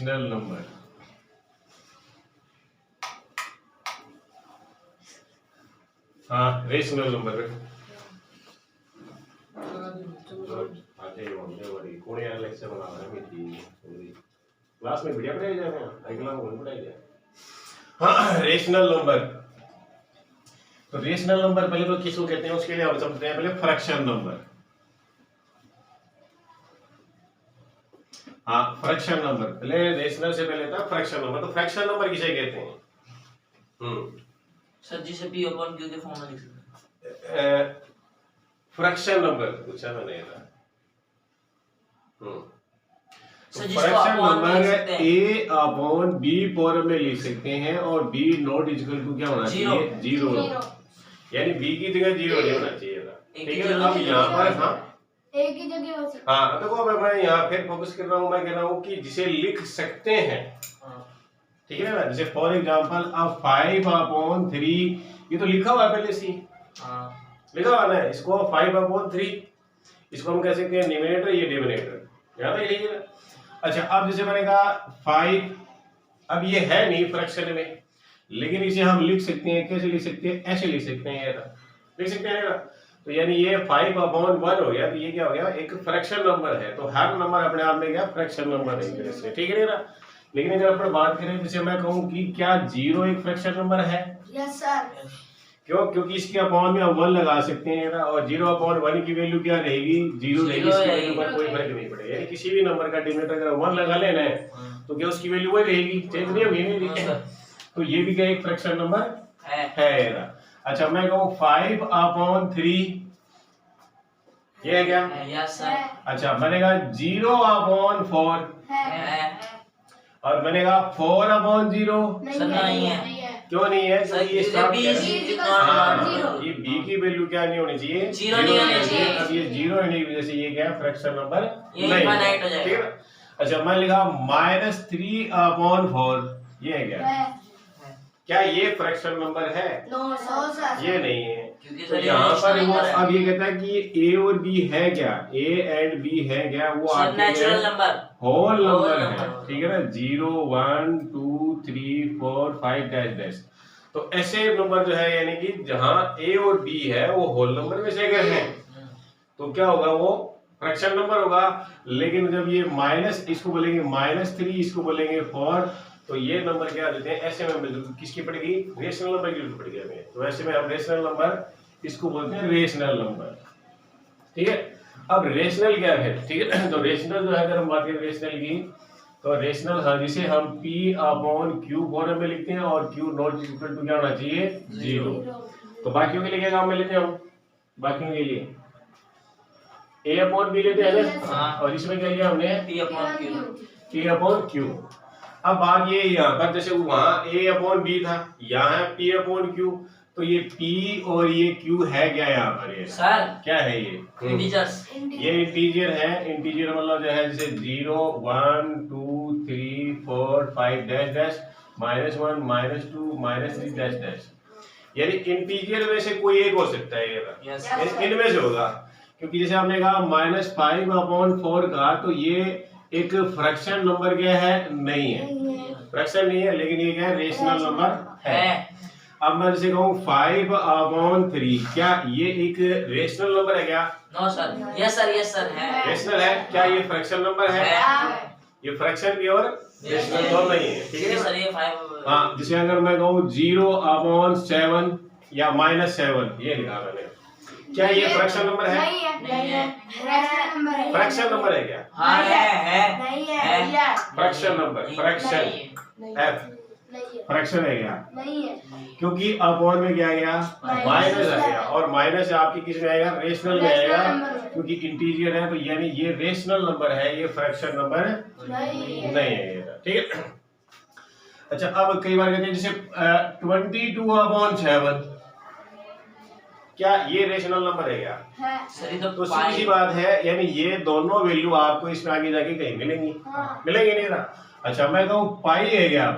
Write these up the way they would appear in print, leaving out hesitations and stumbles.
Rational number. हाँ rational number कोने यार लेक्चर बना रहा है मेरी क्लास में वीडियो पढ़ाई जा रहे हैं अगला वो पढ़ाई जा। हाँ रेशनल नंबर। तो रेशनल नंबर पहले तो किसको कहते हैं उसके लिए हम समझते हैं पहले फ्रैक्शन नंबर। हाँ फ्रैक्शन नंबर पहले रेशनल से पहले था फ्रैक्शन नंबर। तो फ्रैक्शन नंबर किसे कहते हैं? सर जिसे p अपॉन q के फॉर्म में लिख सकते हैं फ्रैक्शन नंबर पूछा मैंने था। Fraction number a upon b form में लिख सकते हैं और b नॉट इक्वल टू क्या होना चाहिए? जीरो। यानी b की जगह जीरो नहीं होना चाहिए था। ठीक है अब यहाँ पर हाँ एक ही जगह हो सकता है। हाँ देखो मैं यहाँ फिर फोकस कर रहा हूँ। मैं कह रहा हूँ कि जिसे लिख सकते हैं ठीक है ना। जैसे फॉर एग्जांपल अब 5 अपॉन 3 ये तो लिखा हुआ है पहले से लिखा हुआ ना। इसको 5 अपॉन 3 इसको हम कह सकते हैं न्यूमरेटर ये डिनोमिनेटर याद है यही है। अच्छा अब जैसे मैंने कहा 5 अब ये है नहीं फ्रैक्शन में लेकिन इसे हम लिख सकते हैं। कैसे लिख सकते हैं? ऐसे लिख सकते हैं ये लिख सकते हैं ना। तो यानी ये 5 अपॉन 1 हो गया। तो ये क्या हो गया? एक फ्रैक्शन नंबर है। तो हर नंबर अपने आप में क्या फ्रैक्शन नंबर है से ठीक है ना। लेकिन अगर अपन बात करें जैसे मैं कहूँ कि क्या 0 एक फ्रैक्शन नंबर है? Yes sir. क्यों? क्योंकि इसके अपॉन में हम 1 लगा सकते हैं ना और 0 अपॉन 1 की वैल्यू क्या रहेगी? 0 रहेगी। इसकी वैल्यू पर कोई फर्क नहीं पड़ेगा। यानी किसी भी नंबर का डिनोमिनेटर अगर 1 लगा लेना है तो क्या उसकी वैल्यू वही रहेगी? चेंज नहीं होगी। तो ये भी क्या एक फ्रैक्शन नंबर है। अच्छा मैं कहूँ 5 अपॉन 3 ये है क्या? Yes sir. अच्छा मैंने कहा 0 अपॉन 4 है और मैंने कहा 4 अपॉन 0 नहीं है। क्यों नहीं है? क्योंकि ये स्टॉप B क्या is है? equal हाँ, to zero। ये b की वैल्यू क्या नहीं होनी चाहिए? जीरो नहीं होनी चाहिए। अब ये 0 होने की वजह से ये क्या है? फ्रैक्शन नंबर ये नहीं इनफाइनाइट हो जाएगा। ठीक है। अच्छा मैं लिखा -3 अपॉन 4 ये है क्या? क्या ये फ्रैक्शन नंबर है? No sir. ये नहीं है। क्योंकि तो सर यहाँ पर वो नंबर है। अब ये कहता है कि a और b है क्या? a एंड b है क्या? वो सर आपके नेचुरल नंबर होल नंबर है। नंबर। ठीक है ना। 0 1 2 3 4 5 डैश डैश। तो ऐसे नंबर जो है यानी कि जहां a और b है वो होल नंबर में से अगर है तो क्या होगा? वो फ्रैक्शन नंबर होगा। लेकिन जब ये माइनस इसको बोलेंगे -3 इसको बोलेंगे 4 तो ये नंबर क्या देते हैं? ऐसे में किसकी पड़ेगी? रेशनल नंबर की जरूरत पड़ेगी हमें। तो ऐसे में हम रेशनल नंबर इसको बोलते हैं रेशनल नंबर। ठीक है। अब रेशनल क्या है? ठीक है। तो रेशनल जो है अगर हम बात करें रेशनल की तो रेशनल हाँ जिसे हम p अपॉन q फॉर्म में लिखते हैं और q नॉट इक्वल टू क्या होना चाहिए? 0। तो बाकियों के लिए क्या काम में लेते हैं हम? बाकियों के लिए a अपॉन b लेते हैं ना। और इसमें क्या लिया हमने? p upon q। p upon q। अब बात ये यहाँ पर जैसे वहां a अपॉन b था यहाँ है p अपॉन q। तो ये p और ये q है क्या यहाँ पर? ये सर क्या है? ये इंटीजर्स। ये इंटीजर है। इंटीजर मतलब जो है जैसे 0 1 2 3 4 5 डैश डैश -1 -2 -3 डैश डैश। यानी इंटीजर में से कोई एक हो सकता है ये यस इनमें से होगा। क्योंकि जैसे हमने कहा -5 अपॉन 4 का तो ये एक फ्रैक्शन नंबर क्या है? नहीं है फ्रैक्शन नहीं है लेकिन ये क्या है? रेशनल नंबर है। अब मैं जैसे कहूँ 5 अपॉन 3 क्या ये एक रेशनल नंबर है क्या? No sir. यस सर है। रेशनल है। क्या ये फ्रैक्शन नंबर है? ये फ्रैक्शन भी और रेशनल दोनों नहीं है। ठीक है सर ये 5 हाँ जैसे अगर मैं कहूँ 0 अपॉन 7 या -7 ये लिखा मैंने। क्या ये फ्रैक्शन नंबर है? नहीं है। फ्रैक्शन नंबर है क्या? हाँ है fraction number fraction f fraction है क्या? नहीं है। क्योंकि अपॉन में क्या गया? माइनस आ गया और माइनस आपकी किस में आएगा? रेशनल में आएगा। क्योंकि इंटीजर है तो यानी ये रेशनल नंबर है ये फ्रैक्शन नंबर नहीं है। ठीक है। अच्छा अब कई बार कहते हैं जैसे 22 अपॉन 7 क्या ये रेशनल नंबर है क्या? सर ये तो सीधी सी बात है यानी ये दोनों वैल्यू आपको इसमें आगे जाके कहीं मिलेंगी मिलेंगे नहीं ना। अच्छा मैं कहूँ पाई है क्या?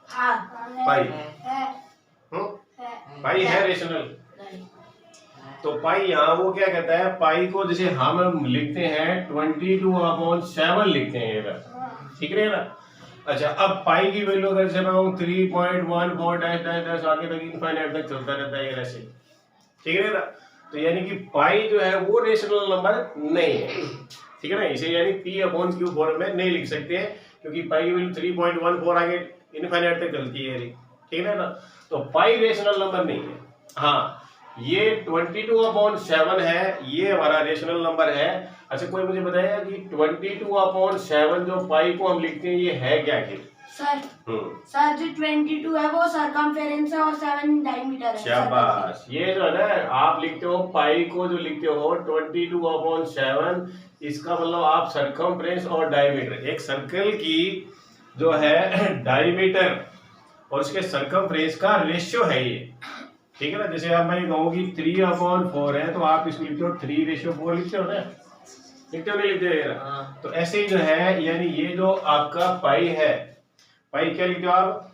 पाई पाई है रेशनल। तो पाई यहाँ वो क्या कहता है? पाई को जैसे हम लिखते हैं 22 अपॉन 7 लिखते हैं ठीक है ना। अच्छा, अब पाई की वैल्यू अगर जैसे मैं 3.14 डैश डैश डैश आगे तक इनफाइनाइट तक चलता रहता है ये ऐसे, ठीक है ना। तो यानी कि पाई जो है वो रेशनल नंबर नहीं है, ठीक है ना। इसे यानी p/q फॉर्म में नहीं लिख सकते हैं क्योंकि पाई की वैल्यू 3.14 आगे इनफाइनाइट तक चलती है, ठीक है ना। तो पाई रेशनल नंबर नहीं है। हाँ, ये 22/7 है, ये हमारा रेशनल नंबर है। अच्छा, कोई मुझे बताएगा कि 22/7 जो पाई को हम लिखते हैं ये है क्या आखिर? सर सर जो 22 है वो सरकमफेरेंस है और 7 डायमीटर है। शाबाश। ये जो है ना, आप लिखते हो पाई को जो लिखते हो 22/7, इसका मतलब आप सरकमफ्रेंस और डायमीटर, एक सर्कल की जो है डायमीटर और उसके सरकमफ्रेंस का रेशियो है ये, ठीक है ना। जैसे अब मैं कहूँ कि 3/4 है तो आप इसको लिखते हो 3:4 लिखते हो ना, लिखते हो नहीं लिखते हो? तो ऐसे ही जो है, यानी ये जो आपका पाई है, पाई क्या लिखते हो आप?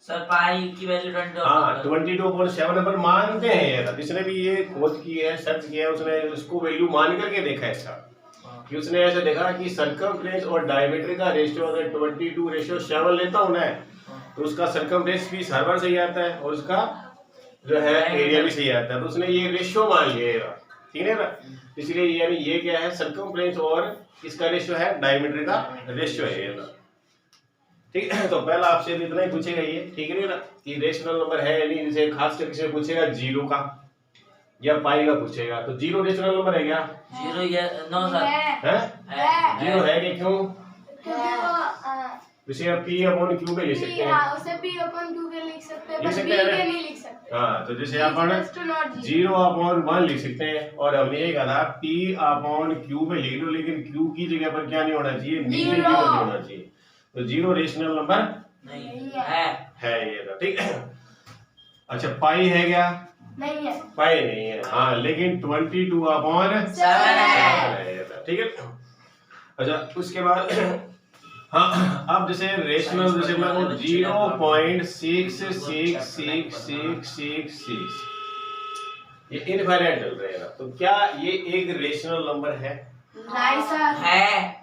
सर पाई की वैल्यू 22। हाँ, 22/7 नंबर मानते हैं ये, जिसने भी ये खोज की है, सर्च किया है, उसने उसको वैल्यू मान करके देखा है इसका, कि उसने ऐसे देखा कि सरकमफ्रेंस और डायमीटर का रेशियो अगर 22:7 लेता हूं ना, तो उसका सरकमफ्रेंस भी हर बार सही आता है और उसका जो है एरिया भी सही आता है, तो उसने ये रेशियो मान लिया, ठीक है ना। इसलिए यानी ये क्या है, सरकमफ्रेंस और इसका रेशियो है, डायमीटर का रेशियो है ये ना, ठीक है। तो पहला आपसे इतना ही पूछेगा ये, ठीक है ना, कि रेशनल नंबर है या नहीं। जैसे खास करके से पूछेगा जीरो का या पाई का पूछेगा, तो जीरो रेशनल नंबर है क्या? जीरो या नो सर है? जीरो है कि क्यों? इसे आप p/q पे लिख सकते हैं। उसे p/q पे लिख सकते हैं, लिख पर सकते b हैं के ना? नहीं लिख सकते। हाँ, तो जैसे अपन 0/1 लिख सकते हैं और हमने ये कहा था p/q पे लिख लो, लेकिन q की जगह पर क्या नहीं होना चाहिए? नीचे जीरो नहीं होना चाहिए। तो जीरो रेशनल नंबर नहीं है ये तो, ठीक है। अच्छा, पाई है क्या? नहीं है, पाई नहीं है। हाँ, लेकिन 22/7 है ये तो, ठीक है। अच्छा, उसके बाद हाँ, अब जैसे रेशनल, जैसे मैं 0.66666 ये इनफाइनाइट चल रहे हैं ना, तो क्या ये एक रेशनल नंबर है? नहीं सर है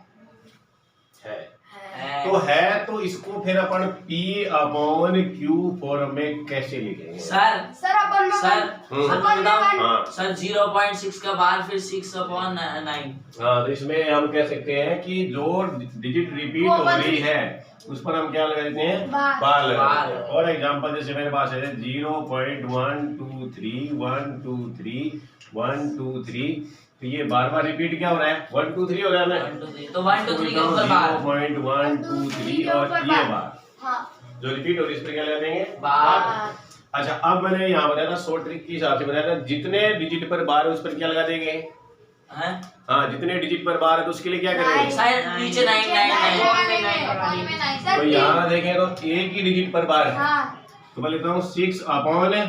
तो है, तो इसको फिर अपन p/q फॉर्म में कैसे लिखेंगे? सर अपन हाँ। सर 0.6 का बार फिर 6/9। हाँ, तो इसमें हम कह सकते हैं कि जो डिजिट रिपीट हो रही है उस पर हम क्या लगा देते हैं? बार लगा देते हैं। और एग्जांपल जैसे मेरे पास है 0.123 123 123, तो ये बार बार रिपीट क्या हो रहा है? 1 2 3 हो रहा है ना, 1 2 3 तो 1 2 3 के ऊपर बार 0.123 और ये बार जो रिपीट हो रही है इस पर क्या लगा देंगे? बार। अच्छा, अब मैंने यहाँ बताया था शॉर्ट ट्रिक के हिसाब से बताया था, जितने डिजिट पर बार है उस पर क्या लगा देंगे? हाँ, जितने डिजिट पर बार है तो उसके लिए क्या करेंगे? शायद नीचे 9 तो यहाँ देखें तो एक ही डिजिट पर बार है, तो मैं लिखता हूँ 6/9,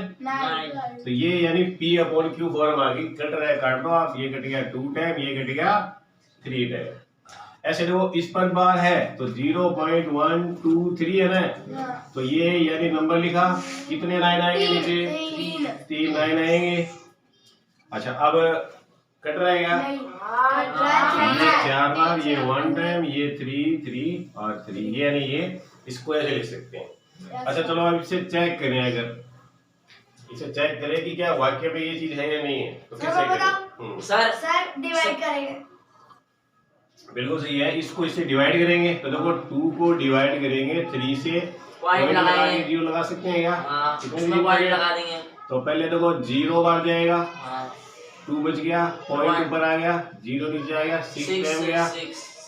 तो ये यानी p/q फॉर्म आ गई। कट रहा है, काट दो आप, ये कट गया 2 टाइम, ये कट गया 3 टाइम। ऐसे देखो, इस पर बार है तो 0.123 है ना, तो ये यानी नंबर लिखा, कितने 9 आएंगे नीचे? 3 9 आएंगे। अच्छा, अब कट रहा है क्या? ये 4 बार, ये 1 टाइम, ये 3 3 और 3, ये यानी ये इसको ऐसे लिख सकते हैं। अच्छा, चलो अब इसे चेक करें, अगर इसे चेक करें कि क्या वाक्य में ये चीज है या नहीं है, तो कैसे करें? सर डिवाइड करेंगे। बिल्कुल सही है, इसको इससे डिवाइड करेंगे तो देखो 2 को डिवाइड करेंगे 3 से, पॉइंट लगाएंगे, 0 लगा सकते हैं क्या? इसमें पॉइंट लगा देंगे। तो पहले देखो 0 बार जाएगा, 2 बच गया, पॉइंट ऊपर आ गया, 0 नीचे आ गया, 6 टाइम गया,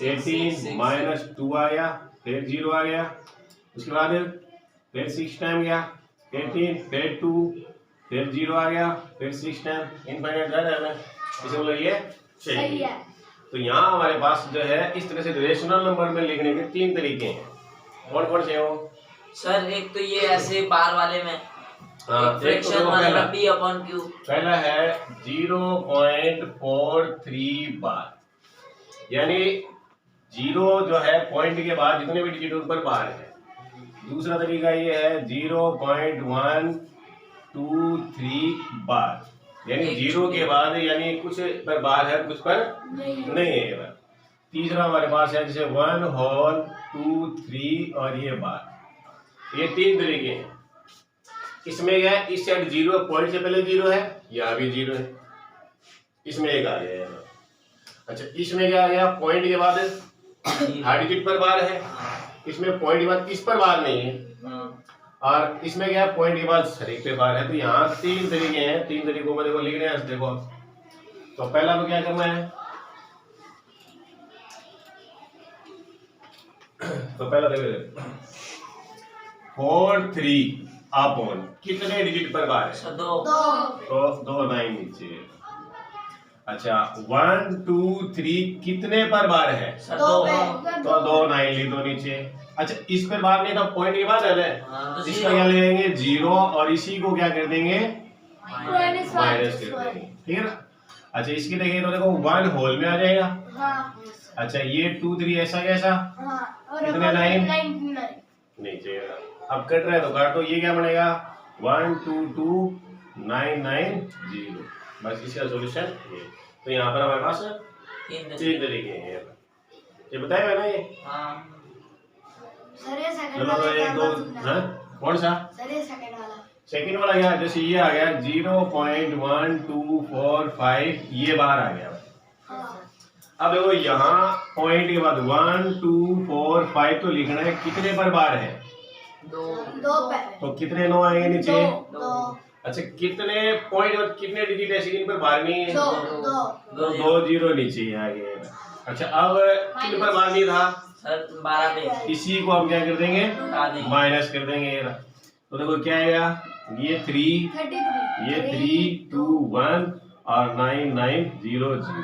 18 माइनस 2 आ गया, फिर 0 आ गया, उसके बाद फिर 6 टाइम गया, 18 फिर 2 फिर 0 आ गया, फिर 6 टाइम, इनफाइनाइट जा रहा है। इसे बोलो ये सही है। तो यहाँ हमारे पास जो है इस तरह से रेशनल नंबर में लिखने के 3 तरीके हैं। कौन कौन से हो? सर एक तो ये ऐसे बार वाले में, फ्रैक्शन वाला p/q। पहला है 0.43 बार, यानी 0 जो है पॉइंट के बाद जितने भी डिजिट उन पर बार है। दूसरा तरीका ये है 0.123 बार, यानी 0 के बाद यानी कुछ पर बार है कुछ पर नहीं है। तीसरा हमारे पास है जैसे 1 होल 2 3 और ये बार, ये 3 तरीके हैं। इसमें क्या है, इस साइड 0 पॉइंट से पहले 0 है, यहाँ भी 0 है, इसमें एक आ गया है। अच्छा इसमें क्या आ गया, पॉइंट के बाद हार्ड डिजिट पर बार है, इसमें पॉइंट के बाद इस पर बार नहीं है, और इसमें क्या है, पॉइंट के बाद शरीक पे बार है। तो यहाँ 3 तरीके हैं, 3 तरीकों में देखो लिख रहे हैं। देखो तो पहला तो क्या करना है, तो पहला देखो 4 3 अपॉन कितने डिजिट पर बार है, दो। तो 2 9 नीचे। अच्छा 1 2 3 कितने पर बार है, दो। तो 2 9 ली, 2 नीचे। अच्छा इस पर बार नहीं था, पॉइंट के बाद है, तो इसका क्या ले लेंगे 0 और इसी को क्या कर देंगे माइनस माइनस कर देंगे, ठीक है ना। अच्छा इसकी देखिए तो देखो 1 होल में आ जाएगा। हाँ अच्छा ये 2 3 ऐसा कैसा हाँ और कितने 9 9 नीचे, अब कट रहा है तो काट, तो ये क्या बनेगा 1 2 2 9 9 0, बस इसका सॉल्यूशन ये। तो यहाँ पर हमारे पास 3 तरीके हैं, ये बताएगा ना ये। सर ये सेकंड चलो तो वाला एक दो, हाँ कौन सा सर ये सेकंड वाला सेकंड वाला क्या, जैसे ये आ गया 0.1245 ये बार आ गया। हाँ अब देखो यहाँ पॉइंट के बाद 1 2 4 5 तो लिखना है, कितने पर बार है, दो पे तो कितने 9 आएंगे नीचे। दो अच्छा कितने पॉइंट और कितने डिजिट है सेकंड पर बार नहीं है, दो तो 2 0 नीचे आ गए। अच्छा अब कितने पर बार नहीं था, सर 12 पे इसी को हम क्या कर देंगे हटा देंगे। माइनस कर देंगे। तो देखो क्या आएगा, ये 3 33 ये 3 2 1 और 9 9 0 0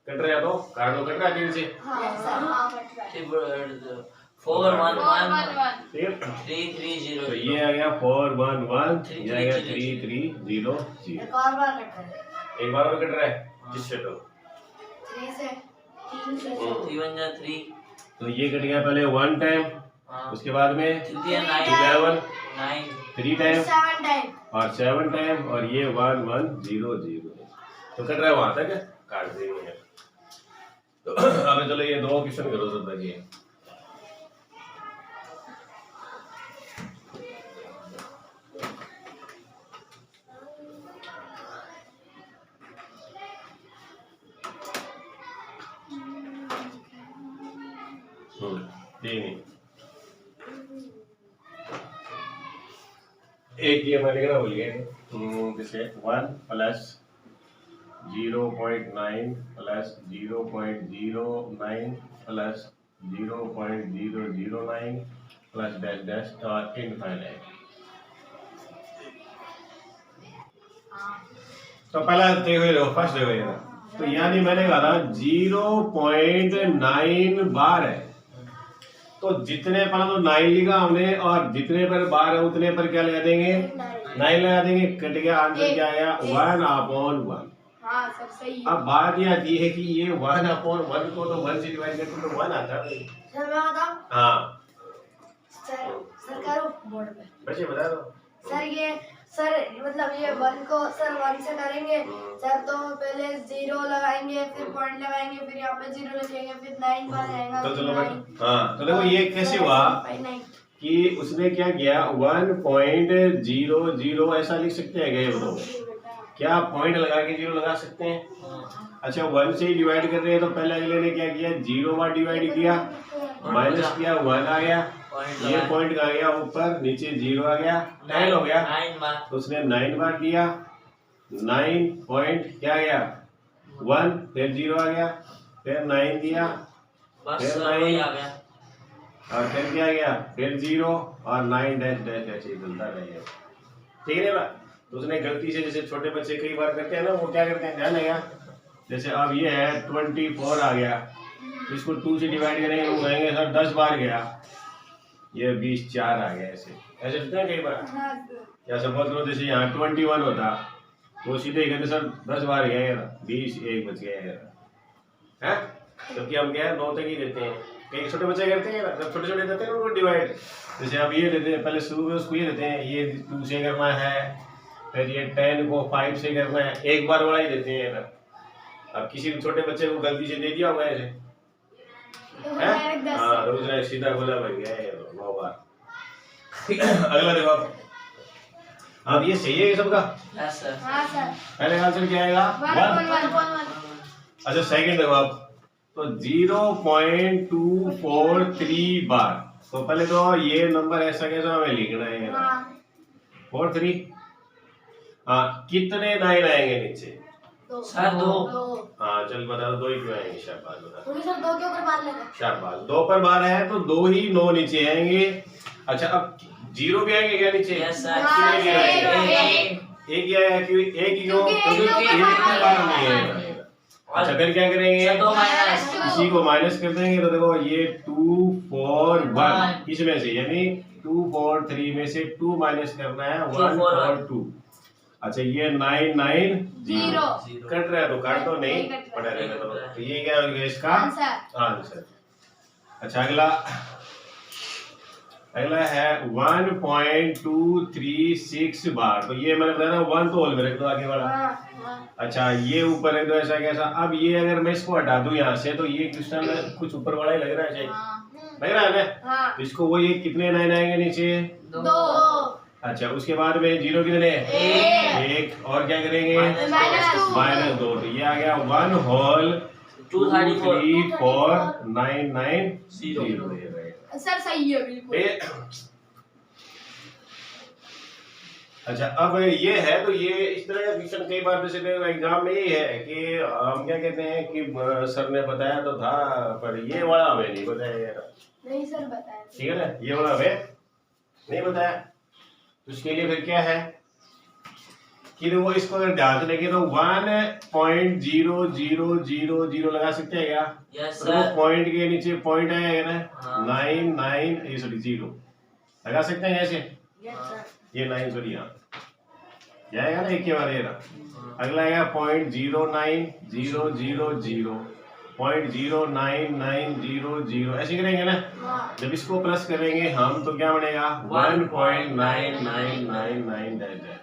कट रहा है, तो काट दो, कट रहा है 3 से, हाँ सर हाँ कट रहा है 4 1 1 ठीक है। 3 3 0। तो ये आ गया 4 1 1, ये आ गया 3 3 0 0। एक और बार कट रहा है एक बार में कट रहा है किससे, तो 3 से 3 से 3 1 जा 3। तो ये कट गया पहले 1 टाइम, उसके बाद में 11 11 9 3 टाइम 7 टाइम और 7 टाइम, और ये 1 1 0 0। तो कट रहा है वहां तक, काट देंगे। तो अब चलो ये 2 क्वेश्चन करो सब तक ये। एक ये मैं लिखना भूल गया, जैसे 1 plus 0.9 plus 0.09 plus 0.009 plus dash dash और इनफाइनाइट। तो पहला देखो फर्स्ट देखो ये, तो यानी मैंने कहा था 0.9 बार है, तो जितने पर तो 9 लिखा हमने, और जितने पर बार है उतने पर क्या लगा देंगे 9 लगा देंगे, कट गया, आंसर क्या आया 1/1। हाँ सर सही है अब बात ये आती है कि ये 1/1 को तो 1 से डिवाइड करते तो 1 आता है। सर मैं बताऊं हाँ सर करो बोर्ड पे बच्चे बता दो। सर ये सर मतलब ये 1 को सर 1 से करेंगे सर, तो पहले 0 लगाएंगे, फिर पॉइंट लगाएंगे, फिर यहाँ पे 0 लिखेंगे, फिर 9 बार आएगा तो चलो हाँ, तो देखो ये कैसे हुआ कि उसने क्या किया 1.00 ऐसा लिख सकते हैं क्या, बताओ क्या पॉइंट लगा के 0 लगा सकते हैं। अच्छा 1 से ही डिवाइड कर रहे हैं, तो पहले अगले ने क्या किया 0 बार डिवाइड किया, माइनस किया 1 आ गया, ये पॉइंट आ गया ऊपर, नीचे 0 आ गया, 9 हो गया, 9 बार, तो उसने 9 बार दिया, 9 पॉइंट क्या गया 1, फिर 0 आ गया, फिर 9 दिया, बस फिर वही 9 आ गया, और फिर क्या गया, फिर 0 और 9 डैश डैश ऐसे ही चलता रहेगा, ठीक है ना। तो उसने गलती से, जैसे छोटे बच्चे कई बार करते हैं ना, वो क्या करते हैं ध्यान है, जैसे अब ये है 24 आ गया, इसको 2 से डिवाइड करेंगे, वो कहेंगे सर 10 बार गया, ये 20 4 आ गया, ऐसे ऐसे होते हैं कई बार। या सपोज करो जैसे यहाँ 21 होता, वो सीधे ही कहते सर 10 बार गया, 20 1 बच गया है, क्योंकि हम क्या है 9 तक ही देते हैं। कई छोटे बच्चे करते हैं ना, जब छोटे छोटे देते हैं उनको डिवाइड, जैसे अब ये देते हैं, पहले शुरू में उसको ये देते हैं, ये 2 से करना है, फिर ये 10 को 5 से करना है, एक बार वाला ही देते हैं ना। अब किसी छोटे बच्चे को गलती से दे दिया होगा ऐसे, है? हाँ, रोज ने सीधा बोला भाई गया ये 9 बार। अगला देखो अब ये सही है ये सबका। Yes sir. हाँ सर। पहले आंसर क्या आएगा 1। अच्छा सेकंड देखो आप तो 0.243 बार। तो पहले तो ये नंबर ऐसा कैसा हमें लिखना है 43। हाँ कितने 9 आएंगे नीचे? सर 2। हाँ चल बता दो 2 ही क्यों आएंगे? शाबाश बता। सर 2 के ऊपर मार लेना। शाबाश 2 पर बार है तो 2 ही 9 नीचे आएंगे। अच्छा अब 0 भी आएंगे क्या नीचे? Yes sir. कितने आएंगे? एक ही आया क्यों? एक ही क्यों? क्योंकि एक बार नहीं है। अच्छा फिर क्या करेंगे? 2 माइनस इसी को माइनस कर देंगे तो देखो ये 2 4 1 इसमें से यानी 2 4 3 में से 2 माइनस करना है 1 और 2। अच्छा ये 9 9 0 कट रहा है तो काट दो नहीं पड़ा रहने दो। तो ये क्या हो गया इसका आंसर। अच्छा अगला है 1.236 बार। तो ये मैंने बताया ना 1 तो होल में रख दो आगे वाला। अच्छा ये ऊपर है तो ऐसा कैसा? अब ये अगर मैं इसको हटा दूं यहाँ से तो ये क्वेश्चन कुछ ऊपर वाला ही लग रहा है शायद। लग रहा है ना? तो इसको वो ये कितने 9 आएंगे नीचे? 2। अच्छा उसके बाद में 0 कितने? 1 और क्या करेंगे? -2। तो ये आ गया 1 होल 234 9 9 0। सर सही है बिल्कुल। अच्छा अब ये है तो ये इस तरह का क्वेश्चन कई बार जैसे एग्जाम में ये है कि हम क्या कहते हैं कि सर ने बताया तो था पर ये वाला हमें नहीं बताया यार। नहीं सर बताया। ठीक है ना ये वाला हमें नहीं बताया। तो उसके लिए फिर क्या है कि वो इसको अगर ध्यान से देखें तो 1.0000 लगा सकते हैं क्या? यस तो वो सर। पॉइंट के नीचे पॉइंट आएगा ना हाँ। 9 9 सॉरी 0 लगा सकते हैं ऐसे। ये 9 सॉरी यहाँ जाएगा ना एक के बाद ये ना। अगला आएगा 0.090000 0.09900 ऐसे करेंगे ना। जब इसको प्लस करेंगे हम तो क्या बनेगा 1.9999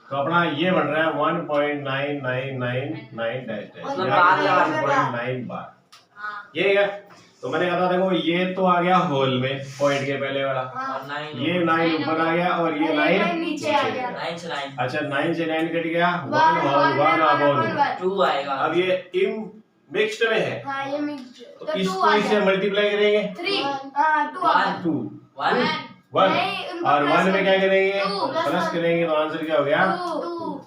तो अपना ये बन रहा है 1.9999 बार। ये है तो मैंने कहा था देखो ये तो आ गया होल में पॉइंट के पहले वाला। ये 9 ऊपर आ गया और ये 9 नीचे आ गया। 9 से 9 अच्छा 9 से 9 कट गया 1 होल 1 अपॉन 2 आएगा। अब ये इम मिक्स्ड में है हाँ ये मिक्स तो इसको इससे मल्टीप्लाई करेंगे 3 हाँ 2 1 1 और 1 में क्या करेंगे? 2 प्लस करेंगे तो आंसर क्या हो गया? 2।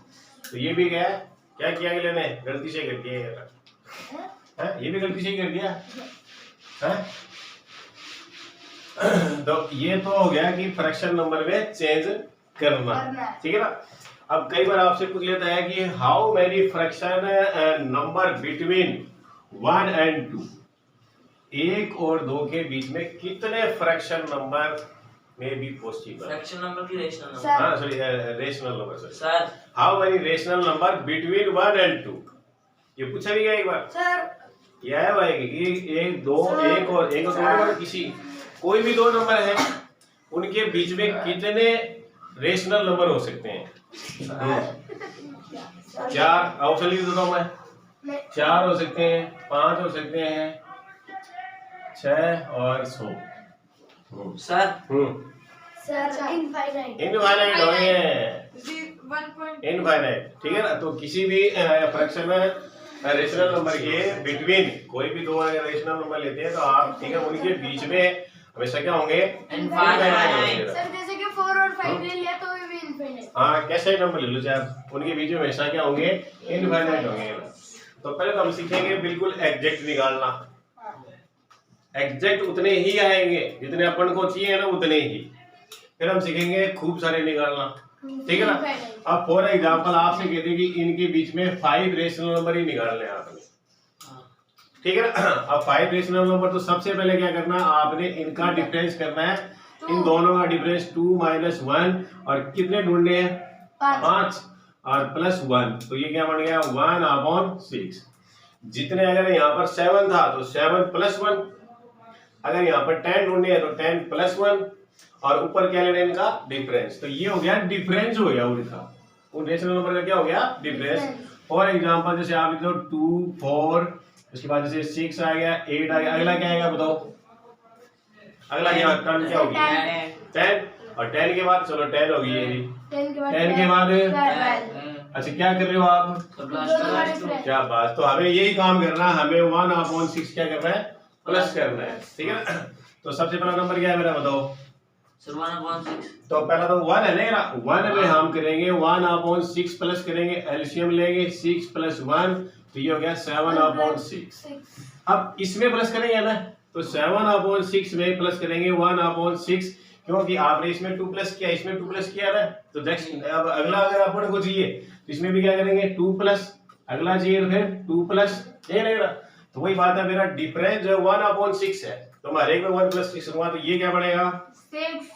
तो ये भी क्या क्या किया लेने गलती से कर दिया है? ये भी गलती से ही कर दिया है? तो ये तो हो गया कि फ्रैक्शन नंबर में चेंज करना। ठीक है ना। अब कई बार आपसे पूछ लेता है कि how many fraction number between 1 and 2 1 और 2 के बीच में कितने फ्रैक्शन नंबर में बी पॉसिबल? फ्रैक्शन नंबर की रेशनल नंबर। सर। हाँ sorry rational number sorry. Sir how many rational number between 1 and 2 ये पूछा भी गया एक बार। सर क्या है भाई कि 1 2 1 और 1 और 2 नंबर किसी कोई भी 2 नंबर है उनके बीच में कितने रेशनल नंबर हो सकते हैं? 4 ऑप्शन लिख देता हूं मैं। 4 हो सकते हैं 5 हो सकते हैं 6 और 100। सर सर इनफाइनाइट इनफाइनाइट होंगे इनफाइनाइट। ठीक है ना। तो किसी भी फ्रैक्शन रेशनल नंबर के बिटवीन कोई भी 2 रेशनल नंबर लेते हैं तो आप ठीक है उनके बीच में हमेशा क्या होंगे? इनफाइनाइट। सर जैसे कि 4 और 5 ले लिया तो भी इनफाइनाइट। हाँ कैसे नंबर ले लो चाहे उनके बीच में हमेशा क्या होंगे? इनफाइनाइट होंगे। तो पहले तो हम सीखेंगे बिल्कुल एग्जैक्ट निकालना। एग्जैक्ट उतने ही आएंगे जितने अपन को चाहिए ना उतने ही। फिर हम सीखेंगे खूब सारे निकालना। ठीक है ना। अब फॉर एग्जांपल आपसे कहते हैं कि इनके बीच में 5 रेशनल नंबर ही निकालने हैं आपने। ठीक है ना। अब 5 रेशनल नंबर तो सबसे पहले क्या करना आपने इनका डिफरेंस करना है। इन दोनों का डिफरेंस 2 - 1 और कितने ढूंढने हैं? 5 और +1 तो ये क्या बन गया 1/6। जितने अगर यहाँ पर 7 था तो 7 + 1 अगर यहाँ पर 10 ढूंढने हैं तो 10 + 1 और ऊपर क्या लेना है इनका डिफरेंस। तो ये हो गया डिफरेंस हो गया उनका उन रेशनल नंबर का क्या हो गया डिफरेंस। फॉर एग्जांपल जैसे आप लिखो 2 4 उसके बाद जैसे 6 आ गया, 8 आ गया, अगला क्या आएगा बताओ? अगला क्या टर्म क्या होगी? 10। और 10 के बाद चलो 10 होगी ये भी। 10 के बाद अच्छा क्या कर रहे हो आप? क्या बात, तो हमें यही काम करना है, हमें 1/6 क्या करना है? प्लस करना है, ठीक है ना? तो सबसे पहला नंबर क्या है मेरा बताओ? 1/6। तो पहला तो 1 है ना, 1 में हम करेंगे 1/6 प्लस करेंगे, एलसीएम लेंगे 6 + 1 तो ये हो गया 7/6। अब इसमें प्लस करेंगे ना, तो 7/6 में प्लस करेंगे 1/6, क्योंकि आपने इसमें 2 प्लस किया, इसमें 2 प्लस किया ना, तो नेक्स्ट अब अगला अगर अपन को चाहिए तो इसमें भी क्या करेंगे 2 प्लस, अगला चाहिए तो फिर 2 प्लस, ये नहीं रहा। तो वही बात है, मेरा डिफरेंस जो है 1/6 है, तो मैं हर एक में 1 + 6 लूंगा, तो ये क्या बनेगा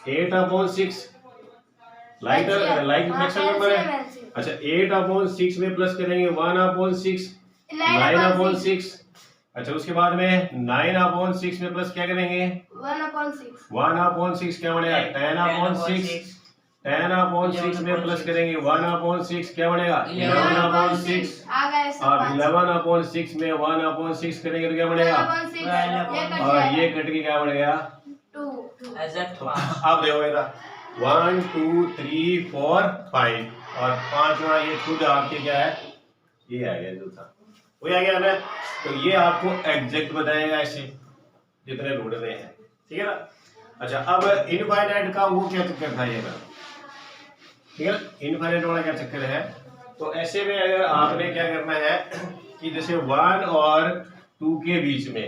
8/6। लाइक फ्रैक्शन नंबर है। अच्छा 8/6 में प्लस करेंगे 1/6, 9/6। अच्छा उसके बाद में 9/6 में प्लस क्या करेंगे 1/6 क्या बनेगा 10/6। 10/6 में प्लस करेंगे 1/6 क्या बनेगा 11/6। और 11/6 में 1/6 करेंगे तो क्या बनेगा, और ये कट के क्या बनेगा 2। अब देखो मेरा 1 2 3 4 5 और 5वां ये खुद आपके क्या है, ये आ गया जो था वही आ गया ना। तो ये आपको एग्जैक्ट बताएगा ऐसे जितने ढूंढने हैं, ठीक है ना। अच्छा अब इनफाइनाइट का वो क्या चक्कर था ये ना, ठीक है, इनफाइनाइट वाला क्या चक्कर है। तो ऐसे में अगर आपने क्या करना है कि जैसे 1 और 2 के बीच में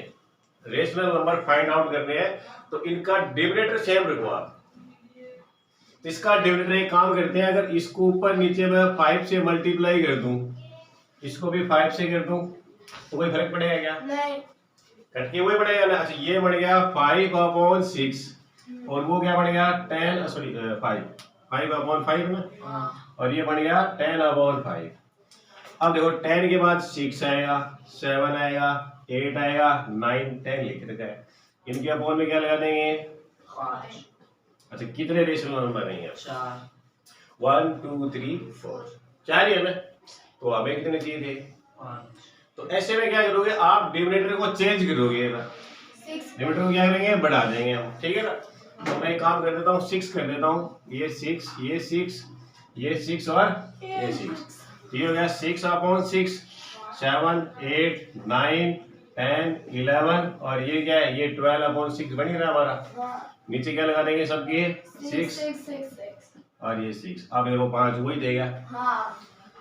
रेशनल नंबर फाइंड आउट करने हैं, तो इनका डिनोमिनेटर सेम रखो आप। इसका डिनोमिनेटर एक काम करते हैं, अगर इसको ऊपर नीचे में 5 से मल्टीप्लाई कर दूं, इसको भी 5 से कर दूं, तो कोई फर्क पड़ेगा क्या? नहीं, कट के वही पड़ेगा ना। अच्छा ये बन गया 5/6 और वो क्या बन गया 10 सॉरी 5/5 ना, और ये बन गया 10/5। अब देखो 10 के बाद 6 आएगा, 7 आएगा, 8 आएगा, 9 10 लिख रखा है। इनके अपॉन में क्या लगा देंगे 5। अच्छा कितने रेशनल नंबर नहीं है 4। 1 2 3 4 4 ही है ना, तो हमें कितने चाहिए थे 5। तो ऐसे में क्या करोगे आप डिनोमिनेटर को चेंज करोगे ना, 6 डिनोमिनेटर को क्या करेंगे बढ़ा देंगे हम, ठीक है ना। तो मैं एक काम कर देता हूँ 6 कर देता हूँ, ये 6 ये 6 ये 6 और ये 6, ये हो गया 6/6 7 8 9 10 11 और ये क्या है ये 12/6 बन ही रहा हमारा। नीचे क्या लगा देंगे सबके 6 और ये 6, अब देखो 5 वही देगा। हाँ,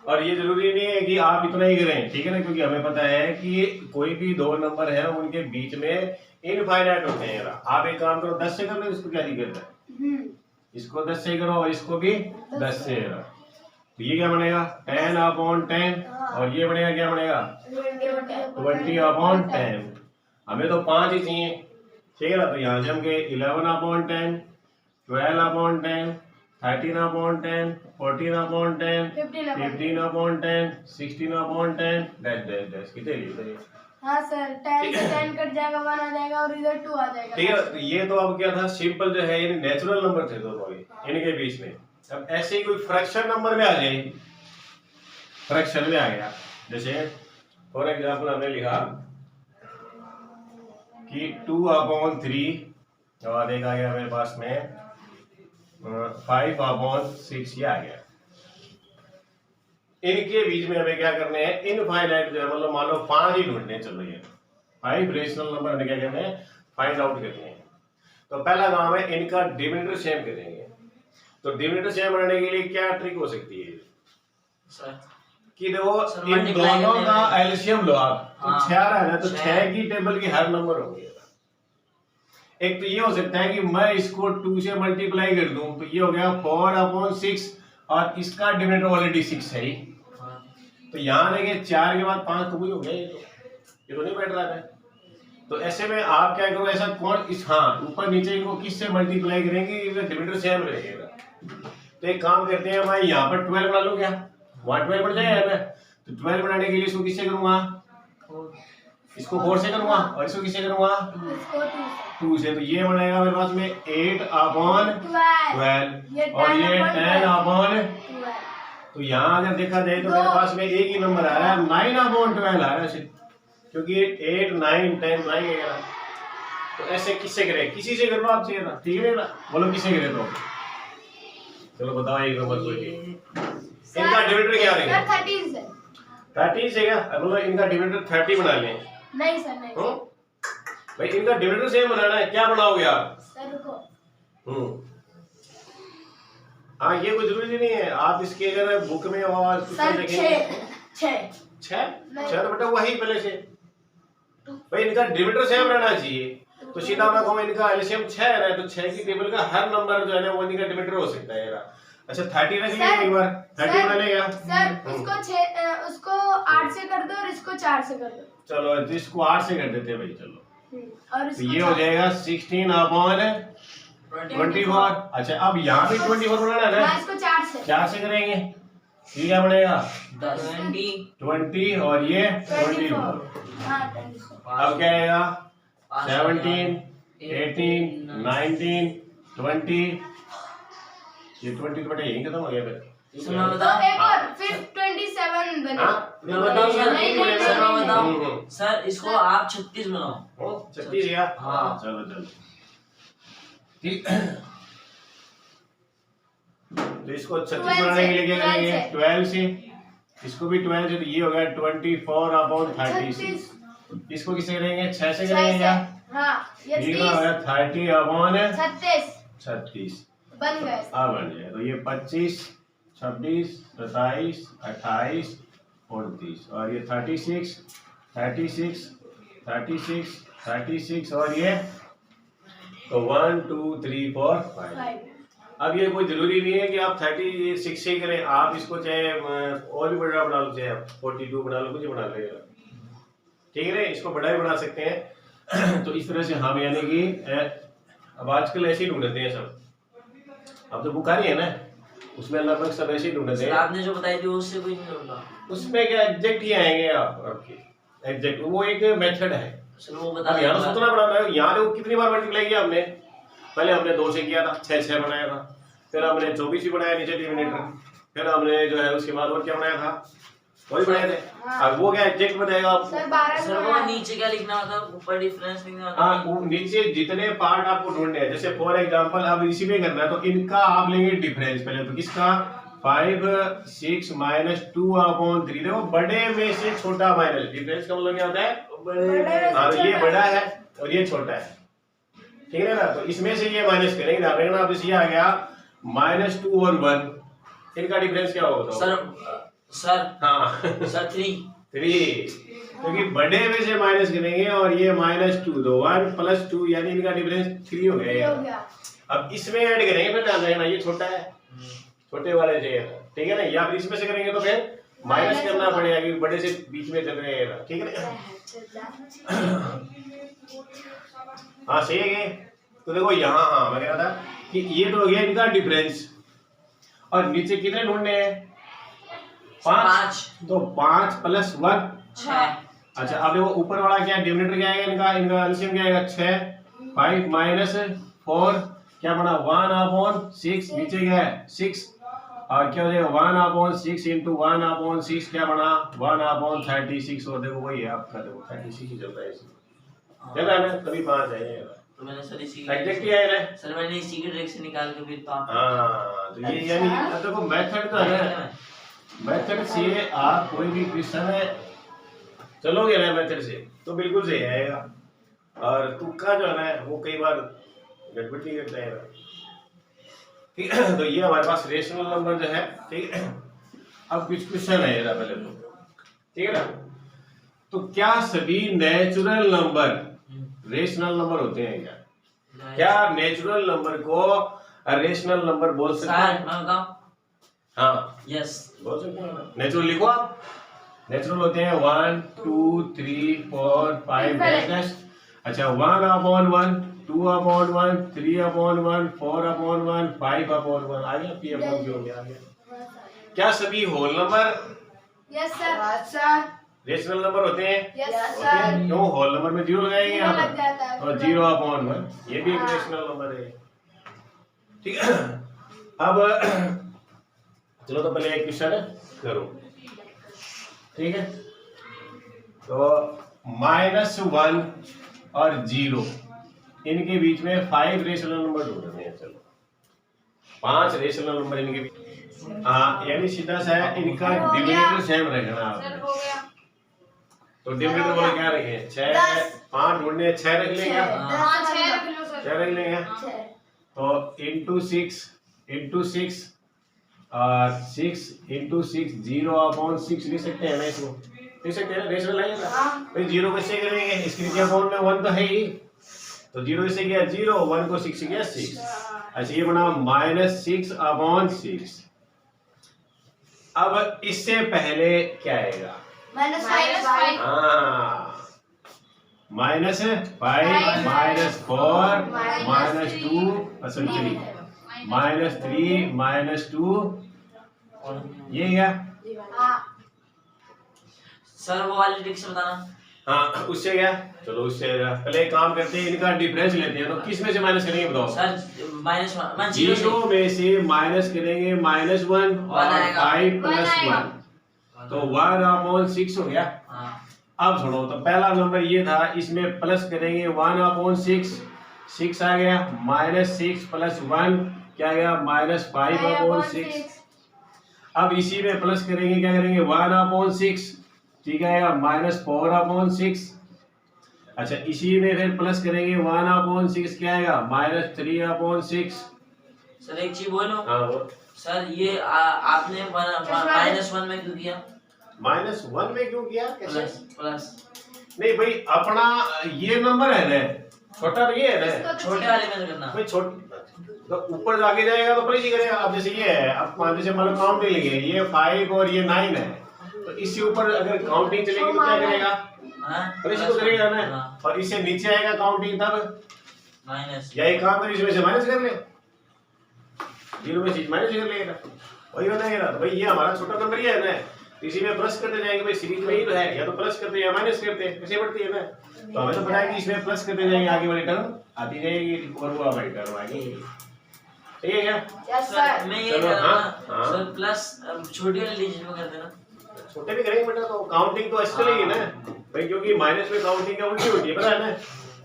और ये जरूरी नहीं है कि आप इतना ही करें, ठीक है ना, क्योंकि हमें पता है कि कोई भी दो नंबर है उनके बीच में इनफाइनाइट होते हैं। आप एक काम करो 10 से कर लो, इसको क्या दिक्कत है, इसको 10 से करो और इसको भी 10 से करो, तो ये क्या बनेगा 10/10 और ये बनेगा क्या बनेगा 20/10। हमें तो 5 ही चाहिए, ठीक है ना। तो यहाँ से हम गए 11/10 12/10 13/10 14/10 15/10 16/10 डैश कितने लिए हाँ सर, 10 से 10 कट जाएगा, 1 आ जाएगा और इधर 2 आ जाएगा। ठीक है। तो ये तो अब क्या था सिंपल जो है ये नेचुरल नंबर थे दोनों इनके बीच में। अब ऐसे ही कोई फ्रैक्शन नंबर में आ जाए, फ्रैक्शन में आ गया, जैसे फॉर एग्जांपल हमने लिखा कि 2/3 और एक आ गया मेरे पास में 5/6 ये आ गया। इनके बीच में हमें क्या करने हैं इनफाइनाइट जो है मतलब मान लो 5 ही ढूंढने हैं, चलो ये 5 रेशनल नंबर हमें क्या करने हैं फाइंड आउट करने हैं। तो पहला काम है इनका डिनोमिनेटर सेम करेंगे। तो डिनोमिनेटर सेम बनाने के लिए क्या ट्रिक हो सकती है सर कि देखो सर, इन multiply दोनों करने का में। एलसीएम लो आप, तो हाँ, 6 है ना, तो 6 6 की टेबल के हर नंबर होंगे। एक तो ये हो सकता है कि मैं इसको 2 से मल्टीप्लाई कर दूं, तो ये हो गया 4/6 और इसका डिनोमिनेटर ऑलरेडी 6 है ही, तो यहाँ देखिए 4 के बाद 5 तो वही हो गया, ये तो नहीं बैठ रहा है। तो ऐसे में आप क्या करो ऐसा कौन इस हाँ ऊपर नीचे इनको किससे मल्टीप्लाई करेंगे, डिनोमिनेटर सेम रहेगा। तो एक काम करते हैं मैं यहाँ पर 12 बना लूं क्या, वहाँ 12 बन जाएगा ना, तो 12 बनाने के लिए इसको किससे करूंगा, इसको 4 से करूंगा और इसको किससे करूंगा 2 से, तो ये बनेगा मेरे पास में 8/12 और ये 10/12। तो यहाँ अगर देखा जाए तो मेरे पास में एक ही नंबर आ रहा है 9/12 आ रहा है, क्योंकि 8 9 10 आएगा ना, तो ऐसे किससे करें, किसी से कर लो आप, चाहिए ना, ठीक है ना, बोलो किससे करे तो, चलो बताओ एक नंबर कोई। इनका डिविडेंड क्या रहेगा? सर 13 से 30 से क्या, बोलो इनका डिविडेंड 30 बना लें। नहीं सर नहीं भाई इनका डिविडेंड सेम बनाना है, क्या बनाओगे आप? सर रुको। हाँ ये कोई जरूरी नहीं है, आप इसके अगर बुक में और सर 6 छह तो बेटा वही पहले से, भाई इनका डिविडेंड सेम रहना चाहिए, तो सीधा मैं कहूँ इनका एलसीएम 6 है ना, तो 6 की टेबल का हर नंबर जो है ना वो इनका डिविडेंड हो सकता है यार। अच्छा 30 रख लिया एक बार, 30 बना लेगा सर उसको 8 से कर दो और इसको 4 से कर दो। चलो इसको 8 से कर देते हैं भाई, चलो और तो ये हो जाएगा 16/24। अच्छा अब यहाँ पे 24 बनाना है ना, इसको 4 से 4 से करेंगे, ये क्या बनेगा 20 और ये 24। अब क्या आएगा 17 18 19 20, ये 20 बटे यही खत्म हो गया फिर। सुनो तो बताओ, एक और फिर 27 बनेगा। मैं बताऊं सर, नहीं, नहीं, सर मैं नहीं, बताऊं सर, इसको आप 36 बनाओ। 36 या हाँ। चलो चलो ठीक। तो इसको 36 बनाने के लिए क्या करेंगे 12 से, इसको भी 12 से, तो ये हो गया 24/36। इसको किसे करेंगे 6 से करेंगे क्या? हाँ ये ये हो गया 30/36 36 बन गए। बन जाए, तो ये 25 26 27 28 29 और ये 36 36 36 36 और ये तो 1 2 3 4 5। अब ये कोई जरूरी नहीं है कि आप 36 से करें, आप इसको चाहे और भी बड़ा बना लो, चाहे आप 42 बना लो, कुछ बना लो, ठीक है ना, इसको बड़ा भी बना सकते हैं। तो इस तरह से हम यानी कि अब आजकल ऐसे ही ढूंढते हैं सब, अब तो बुक आ रही है ना उसमें लगभग सब ऐसे ही ढूंढते हैं। आपने जो बताई थी उससे कोई नहीं ढूंढा, उसमें क्या एग्जैक्ट ही आएंगे आप आपके एग्जैक्ट, वो एक मेथड है। सर वो अब बता यहाँ तो सोचना पड़ा था, यहाँ देखो कितनी बार मल्टीप्लाई किया हमने, पहले हमने 2 से किया था 6 बनाया था, फिर हमने 24 भी बनाया नीचे डिनोमिनेटर, फिर हमने जो है उसके बाद और क्या बनाया था, वही बनाए थे। अब वो क्या एग्जैक्ट बताएगा आपको सर 12 सर वो नीचे क्या लिखना होता है, ऊपर डिफरेंस लिखना होता हाँ, है। वो नीचे जितने पार्ट आपको ढूंढने हैं, जैसे फॉर एग्जांपल अब इसी में करना है तो इनका आप लेंगे डिफरेंस पहले, तो किसका 5 6 - 2/3, देखो बड़े में से छोटा माइनस, डिफरेंस का मतलब क्या होता है, हाँ तो ये बड़ा है और ये छोटा है, ठीक है ना, तो इसमें से ये माइनस करेंगे, ध्यान रखना आप, ये आ गया -2 और 1, इनका डिफरेंस क्या होगा सर हाँ सर 3 क्योंकि बड़े में से माइनस करेंगे और ये -2, तो 1 + 2 यानी इनका डिफरेंस 3 हो गया। अब इसमें ऐड करेंगे, फिर ध्यान रखना ये छोटा है, छोटे वाले से, ठीक है ना, या फिर इसमें से करेंगे तो फिर माइनस करना पड़ेगा क्योंकि बड़े से बीच में चल रहे हैं, ठीक है ना। हाँ सही है, तो देखो यहाँ हाँ मैं कह रहा था कि ये तो हो गया इनका डिफरेंस, और नीचे कितने ढूंढने हैं 5, तो 5 + 1 6। अच्छा अब देखो ऊपर वाला क्या डिनोमिनेटर क्या आएगा, इनका एलसीएम क्या आएगा 6, 5 - 4 क्या बना 1/6, नीचे क्या है 6, और क्या हो जाएगा 1/6 × 1/6 क्या बना 1/36, और देखो वही है आपका, देखो 36 ही चलता है इसमें, चल रहा है ना, तभी 5 आएगा, तो मैंने सर इसी एग्जैक्ट ही आएगा सर मैंने इसी की ट्रिक से निकाल के फिर तो आप हाँ, तो ये यानी देखो मेथड तो है, मेथड से आप कोई भी क्वेश्चन है चलोगे ना मेथड से तो बिल्कुल सही आएगा, और तुक्का जो है ना वो कई बार गड़बड़ भी करता है, ठीक है। तो ये हमारे पास रेशनल नंबर जो है, ठीक है। अब कुछ क्वेश्चन है जरा पहले तो, ठीक है ना, तो क्या सभी नेचुरल नंबर रेशनल नंबर होते हैं क्या? क्या नेचुरल नंबर को रेशनल नंबर बोल सकते हैं? सर मैं बताऊं, हाँ यस बोल सकते हैं, नेचुरल लिखो आप, नेचुरल होते हैं 1 2 3 4 5 डैश। अच्छा 1/1 2/1 3/1 4/1 5/1 आ गया, P/Q हो गया, आ गया। क्या सभी whole number yes sir rational number होते हैं? यस होते हैं। क्यों होल नंबर में 0 लगाएंगे यहाँ लग जाता है। पर, और 0/1 ये भी एक रेशनल नंबर है, ठीक है। अब चलो तो पहले एक क्वेश्चन करो, ठीक है। तो -1 और 0 इनके बीच में 5 रेशनल नंबर ढूंढने हैं। चलो 5 रेशनल नंबर इनके बीच, हाँ यानी सीधा सा है इनका डिनोमिनेटर सेम रखना आपने। हो गया तो डिनोमिनेटर बोले क्या रखें 6, 5 ढूंढने 6 रख लेंगे, हाँ 6 रख लो 6 रख लेंगे। 6 तो इंटू 6 और 6 इंटू 6 0/6 लिख सकते हैं ना, इसको लिख सकते हैं ना, रेशनल है ना। भाई 0 कैसे करेंगे, इसके नीचे अकाउंट में 1 तो है ही, तो 0 से गया 0, 1 को 6 से गया 6। अच्छा ये बना -6/6। अब इससे पहले क्या आएगा, -5 हाँ -5 -4 -2 -3 -2 ये क्या, हाँ सर वो वाली ट्रिक से बताना। हाँ उससे क्या, चलो उससे पहले एक काम करते हैं, इनका डिफरेंस लेते हैं। तो किस में से माइनस करेंगे बताओ, सर -1 जीरो में से माइनस करेंगे -1 और आएगा। 5 + 1 तो 1/6 हो गया। हाँ अब सुनो, तो पहला नंबर ये था, इसमें प्लस करेंगे 1/6, 6 आ गया, -6 + 1 क्या आ गया -5/6। अब इसी में प्लस करेंगे, क्या करेंगे 1/6 ठीक है -4/6। अच्छा इसी में फिर प्लस करेंगे 1/6 क्या आएगा -3/6। सर एक चीज बोलो, हाँ वो सर ये आपने -1 में क्यों किया, -1 में क्यों किया, कैसे? प्लस नहीं भाई अपना ये नंबर है ना, छोटा तो ये है ना, छोटे वाले में करना। भाई तो ऊपर जाके जाएगा तो प्लस ही करेगा। अब जैसे ये है, अब जैसे मतलब काउंट लेंगे, ये 5 और ये 9 है, तो इससे ऊपर अगर काउंटिंग चलेगी तो क्या करेगा, प्लस ही तो करेगा ना। हाँ। और इससे नीचे आएगा काउंटिंग तब, माइनस या एक काम कर इसमें से माइनस कर ले, 0 में से माइनस कर लेगा, वही बनाएगा। तो भाई ये हमारा छोटा नंबर ही है ना, इसी में प्लस करते जाएंगे। भाई सीरीज में ही तो है, या तो प्लस करते हैं या माइनस करते हैं, कैसे बढ़ती है ना। तो हमें तो पता है कि इसमें प्लस करते जाएंगे, आगे वाली टर्म आती जाएगी और वो हमारी टर्म आएगी। ठीक है क्या, यस सर सर मैं ये चलो, कह रहा हाँ, था हाँ। सर प्लस छोटी वाली लीजिए में कर देना। छोटे भी करेंगे बेटा, तो काउंटिंग तो अच्छी चलेगी ना भाई, क्योंकि माइनस में काउंटिंग क्या उल्टी होती है पता है ना।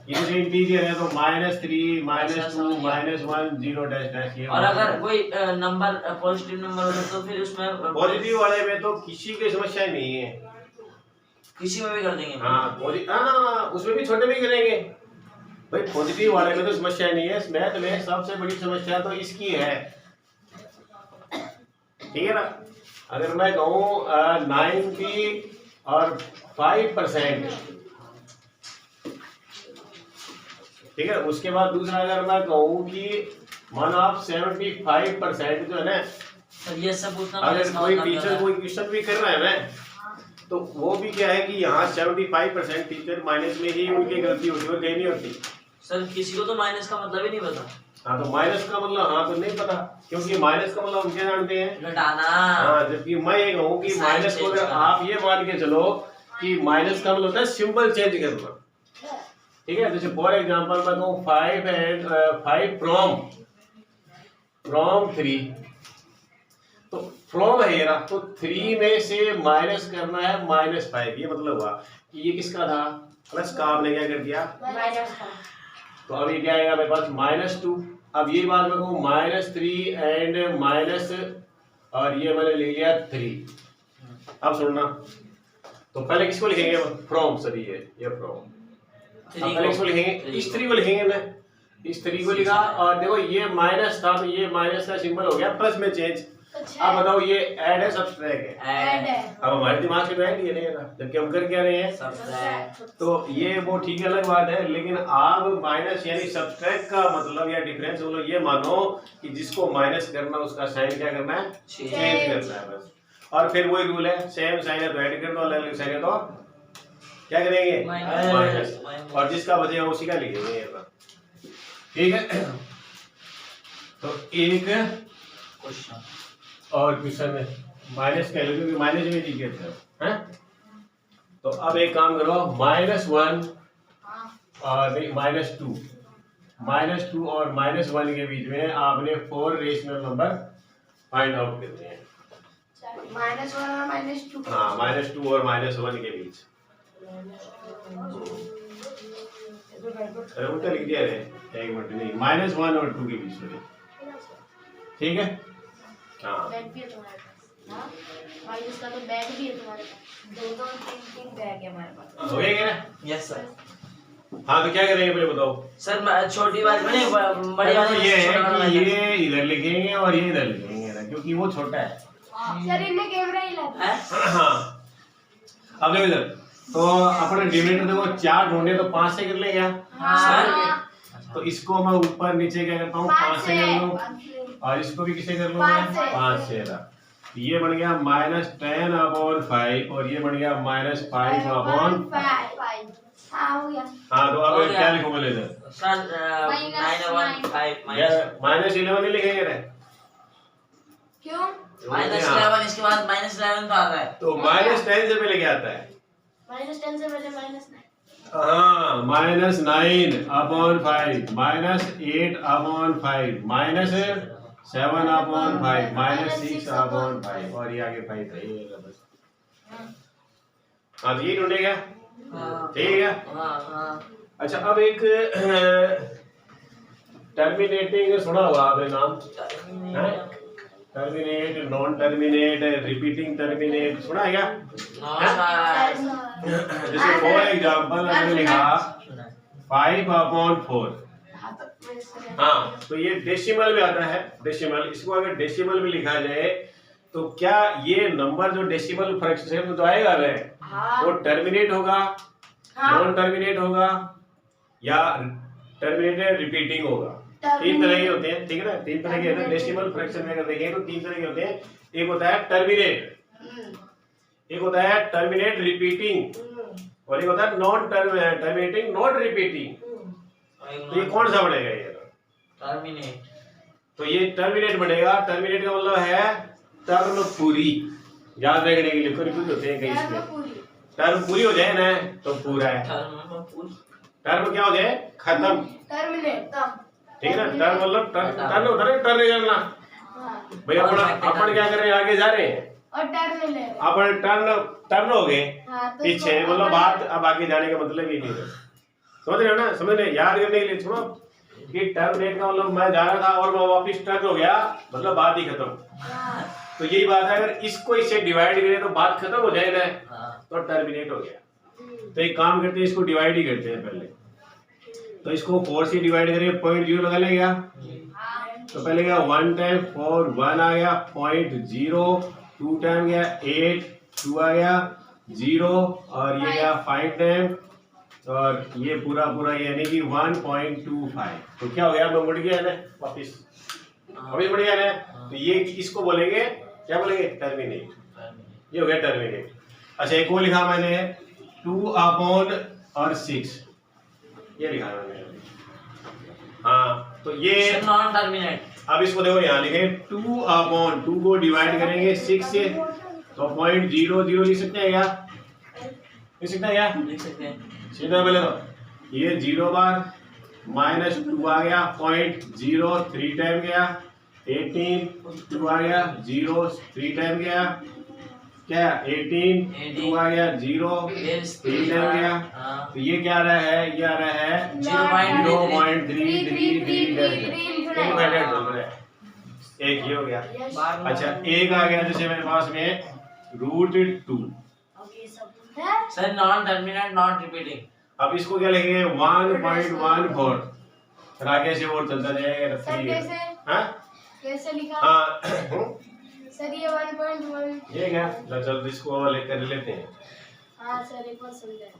ये जो इंटीजर है तो -3 -2 -1 0 ये। और अगर कोई नंबर पॉजिटिव नंबर हो तो फिर उसमें पॉजिटिव वाले में तो किसी की समस्या नहीं है, किसी में भी कर देंगे। हाँ उसमें भी छोटे भी करेंगे भाई। पॉजिटिव वाले में तो समस्या नहीं है, मैथ में सबसे बड़ी समस्या तो इसकी है, ठीक है ना। अगर मैं कहूँ 95% ठीक है, उसके बाद दूसरा अगर मैं कहूँ कि मानो आप 75% जो है ना, सर ये सब पूछना अगर कोई टीचर कोई क्वेश्चन भी कर रहा है ना, तो वो भी क्या है कि यहाँ 75% टीचर माइनस में ही उनकी गलती होती है और कहीं नहीं होती। सर किसी को तो माइनस का मतलब ही नहीं पता। हाँ तो माइनस का मतलब, हाँ तो नहीं पता, क्योंकि माइनस का मतलब हम क्या जानते हैं, घटाना। हाँ जबकि मैं ये कहूँ कि माइनस को अगर आप ये मान के चलो कि माइनस का मतलब होता है सिंबल चेंज करना, ठीक है। जैसे फॉर एग्जांपल मैं कहूँ 5 फ्रॉम 3, तो फ्रॉम है ये ना, तो 3 में से माइनस करना है -5, ये मतलब हुआ कि ये किसका था, प्लस का, आपने क्या कर दिया माइनस तो अब ये क्या आएगा मेरे पास -2। अब ये बात मैं कहूँ -3 एंड माइनस, और ये मैंने ले लिया 3। अब सुनना, तो पहले किसको लिखेंगे, फ्रॉम, सर ये फ्रॉम, पहले इसको लिखेंगे, इस 3 को लिखेंगे ना, इस 3 को लिखा, और देखो ये माइनस था तो ये माइनस का सिंबल हो गया प्लस में चेंज। अब बताओ ये ऐड है सब्सट्रैक्ट है, ऐड है अब हमारे दिमाग से तो ऐड ही नहीं है ना, जबकि हम कर क्या रहे हैं, सब्ट्रैक्ट। तो ये वो ठीक है, अलग बात है। लेकिन आप माइनस यानी सब्सट्रैक्ट का मतलब या डिफरेंस बोलो, ये मानो कि जिसको माइनस करना उसका साइन क्या करना है, चेंज करना है बस। और फिर वही रूल है, सेम साइन है तो ऐड कर दो, अलग अलग साइन है तो क्या करेंगे, माइनस, और जिसका बचेगा उसी का लिखेंगे, ठीक है। तो एक क्वेश्चन और क्वेश्चन है माइनस का, क्योंकि माइनस में लिखे हैं। तो अब एक काम करो, -1 और -2 और -1 के बीच में आपने 4 रेशनल नंबर फाइंड आउट करने हैं। -1 और -2 हाँ -2 और -1 के बीच अरे उल्टा लिख दिया रे, एक मिनट नहीं, -1 और 2 के बीच में, ठीक है। हाँ बैग भी है तुम्हारे पास? हाँ माइनस का तो बैग भी है तुम्हारे पास, 2-3 बैग है हमारे पास। हो गया क्या ना? Yes sir. हाँ तो क्या करेंगे पहले बताओ। सर छोटी बात बने बड़ी तो वाली ये छोटा है वाला कि बना ये इधर लिखेंगे और ये इधर लिखेंगे ना, क्योंकि वो छोटा है। सर इनने कैमरा ही ला दिया। हैं? हाँ अब देखो इधर, तो अपने डिनोमिनेटर देखो 4 ढूंढे तो 5 से कर ले क्या? हाँ तो इसको मैं ऊपर नीचे क्या करता हूँ, 5 से कर लूँ, और इसको भी किसे कर लूँ मैं, 5 से ना। ये बन गया -10/5 और ये बन गया -5/5। हाँ हो गया। हाँ तो हो अब गया। क्या लिखूंगा इधर? सर -1/5 -11 ही लिखेंगे ना, क्यों? -11 इसके बाद -11 तो आता है। तो -10 से पहले क्या आता है? -10 से पहले -9। हाँ -9/5 -8/5 -7/5 -6/5 और ये आगे 5 है, ये रहा बस। हाँ तो ये ढूंढेगा, हाँ ठीक है। हाँ। अच्छा अब एक टर्मिनेटिंग सुना होगा आपने नाम, terminate, non terminate, repeating terminate सुना है क्या? जैसे फॉर एग्जांपल मैंने लिखा 5/4। हाँ तो ये डेसिमल में आता है, डेसिमल। इसको अगर डेसिमल में लिखा जाए तो क्या ये नंबर जो डेसिमल फ्रैक्शन में जो आएगा ना, वो टर्मिनेट होगा, नॉन टर्मिनेट होगा या टर्मिनेटेड रिपीटिंग होगा? 3 तरह के होते हैं, ठीक है ना, 3 तरह के होते हैं डेसिमल फ्रैक्शन में। अगर देखें तो 3 तरह के होते हैं। एक होता है टर्मिनेट, एक होता है टर्मिनेट रिपीटिंग और एक होता है नॉन टर्मिनेटिंग नॉट रिपीटिंग। तो ये कौन सा बनेगा? ये टर्मिनेट। तो ये टर्मिनेट बनेगा। टर्मिनेट का मतलब है टर्म पूरी, याद रखने के लिए कंफ्यूज होते हैं कहीं इसमें। टर्म पूरी हो जाए ना तो पूरा है, टर्म क्या हो जाए, खत्म, टर्मिनेट ठीक है ना। टर्म मतलब टर्न होता है, टर्न करना भाई। अपन क्या कर रहे हैं, आगे जा रहे हैं और टर्न ले अपन, टर्न हो गए तो पीछे, मतलब बात अब आगे जाने का मतलब ही नहीं है। समझ रहे हो ना? समझ रहे, याद करने के लिए सुनो कि टर्मिनेट का मतलब मैं जा रहा था और मैं वापिस टर्न हो गया, मतलब बात ही खत्म। तो यही बात है, अगर इसको इससे डिवाइड करें तो बात खत्म हो जाए ना, तो टर्मिनेट हो गया। तो एक काम करते हैं, इसको डिवाइड ही करते हैं पहले। तो इसको 4 से डिवाइड करें, 0.0 लगा ले गया। तो पहले गया 1 टाइम 4 1 आ गया 0.0, 2 टाइम गया 8 2 आ गया 0 और ये गया 5 टाइम और ये पूरा पूरा यानी कि 1.25। तो क्या हो गया, मैं मुड़ गया ना वापिस, अभी मुड़ गया ना। तो ये इसको बोलेंगे, क्या बोलेंगे, टर्मिनेट। ये हो गया टर्मिनेट। अच्छा एक वो लिखा मैंने 2/6, ये लिखा मैंने। हाँ तो ये नॉन टर्मिनेट। अब इसको देखो यहाँ लिखे 2/2 को डिवाइड करेंगे 6 से तो 0.00 लिख सकते हैं क्या? लिख सकते हैं क्या? लिख सकते हैं। सीधा पहले तो ये 0 बार -2 आ गया 0.0 3 टाइम गया 18 2 आ गया 0 3 टाइम गया क्या 18 2 आ गया 0 3 टाइम गया। तो ये क्या आ रहा है, ये आ रहा है 0.333। एक ये हो गया। अच्छा एक आ गया जैसे मेरे पास में √2। Sir non terminate not repeating. अब इसको क्या लिखेंगे 1.14, फिर आगे से और चलता जाएगा। सर कैसे? हाँ कैसे लिखा? हाँ सर ये 1.1। ये क्या, चल इसको लेकर लेते हैं। हाँ सर एक बार समझाएं।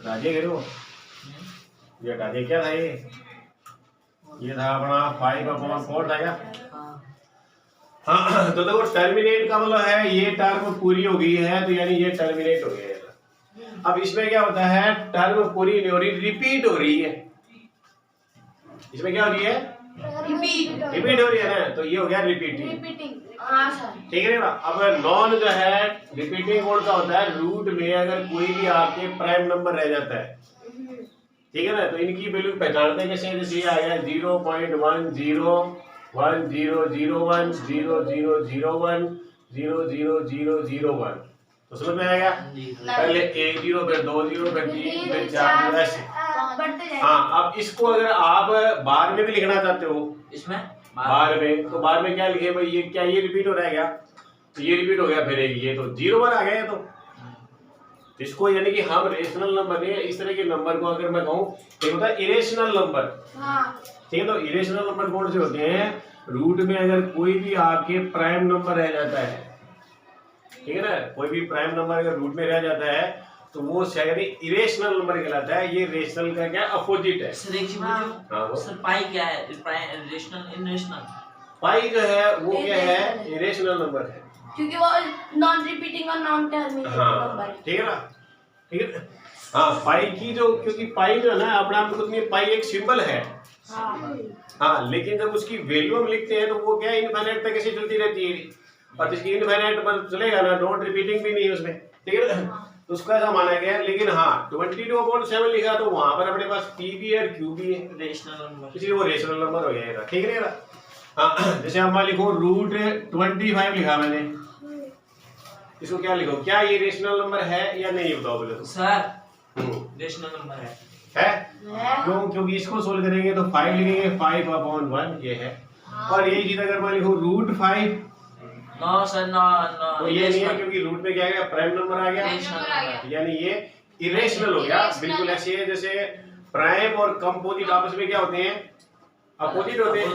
राजे करो ये राजे क्या था, ये था अपना 5/4 था क्या? हाँ तो देखो टर्मिनेट का मतलब है ये टर्म पूरी हो गई है तो यानी ये टर्मिनेट हो गया है। अब इसमें क्या होता है, टर्म पूरी नहीं हो रही, रिपीट हो रही है। इसमें क्या हो रही है, रिपीट हो रही है ना, तो ये हो गया रिपीटिंग। हाँ सर ठीक है ना। अब नॉन जो है रिपीटिंग कौन सा होता है, रूट में अगर कोई भी आपके प्राइम नंबर रह जाता है, ठीक है ना, तो इनकी वैल्यू पहचानते हैं कैसे, जैसे ये आ गया 0.10 1001 0001 00001। तो समझ में आएगा? पहले 1 0 फिर 2 0 फिर 3 फिर 4 0 ऐसे। बढ़ते जाएंगे। हाँ, अब इसको अगर आप बार में भी लिखना चाहते हो, इसमें बार में, तो बार में क्या लिखे भाई? ये क्या ये रिपीट हो रहा है क्या? तो ये रिपीट हो गया, फिर ये तो 01 आ गया। तो इसको यानी कि हम रेशनल नंबर ने इस तरह के नंबर को अगर मैं कहूँ एक होता है इरेशनल नंबर, ठीक है? तो इरेशनल नंबर कौन से होते हैं? रूट में अगर कोई भी आपके प्राइम नंबर रह जाता है, ठीक है ना, कोई भी प्राइम नंबर अगर रूट में रह जाता है तो वो यानी इरेशनल नंबर कहलाता है। ये रेशनल का क्या अपोजिट है? सर एक चीज पूछूं? हाँ, वो सर पाई क्या है? रेशनल इनरेशनल? पाई जो है वो क्या है? इरेशनल नंबर है, क्योंकि वो नॉन रिपीटिंग और नॉन टर्मिनेटिंग हाँ, नंबर है। ठीक है ना, ठीक है। हाँ, पाई की जो, क्योंकि पाई जो है ना अपने आप में खुद में पाई एक सिंबल है, हाँ, लेकिन जब उसकी वैल्यू हम लिखते हैं तो वो क्या इनफाइनाइट तक ऐसे चलती रहती है, और जिसकी इनफाइनाइट पर चलेगा ना, नॉट रिपीटिंग भी नहीं है उसमें, ठीक है ना, तो उसका ऐसा माना गया है। लेकिन हाँ 22/7 लिखा तो वहां पर अपने पास पी भी है और क्यू भी है, रेशनल नंबर, इसलिए वो रेशनल नंबर हो जाएगा, ठीक है ना। हाँ, जैसे हम लिखो √25 लिखा मैंने, इसको क्या लिखो? क्या ये रेशनल नंबर है या नहीं, ये बताओ बोले तो। सर रेशनल नंबर है क्यों? क्योंकि इसको सोल्व करेंगे तो 5 लिखेंगे, 5/1 ये है, और यही चीज अगर मैं लिखूं √5, नो सर, नो नो, तो ये नहीं है, क्योंकि रूट में क्या आ गया? प्राइम नंबर आ गया, यानी ये इरेशनल हो गया। बिल्कुल ऐसे है जैसे प्राइम और कंपोजिट आपस में क्या होते हैं? अपोजिट होते हैं,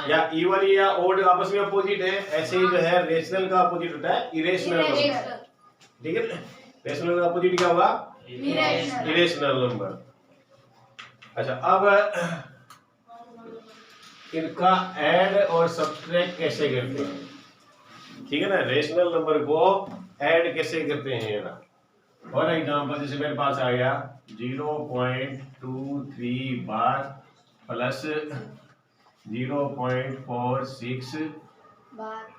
या इवन या ओड आपस में अपोजिट है, ऐसे ही जो है रेशनल का अपोजिट होता है इरेशनल नंबर, ठीक है। रेशनल का अपोजिट क्या होगा? Irrational number. अच्छा, अब इनका ऐड और सब्ट्रैक्ट कैसे करते हैं, ठीक है ना? रेशनल नंबर को ऐड कैसे करते हैं ना? फॉर एग्जांपल जैसे मेरे पास आ गया 0.23 बार प्लस 0.46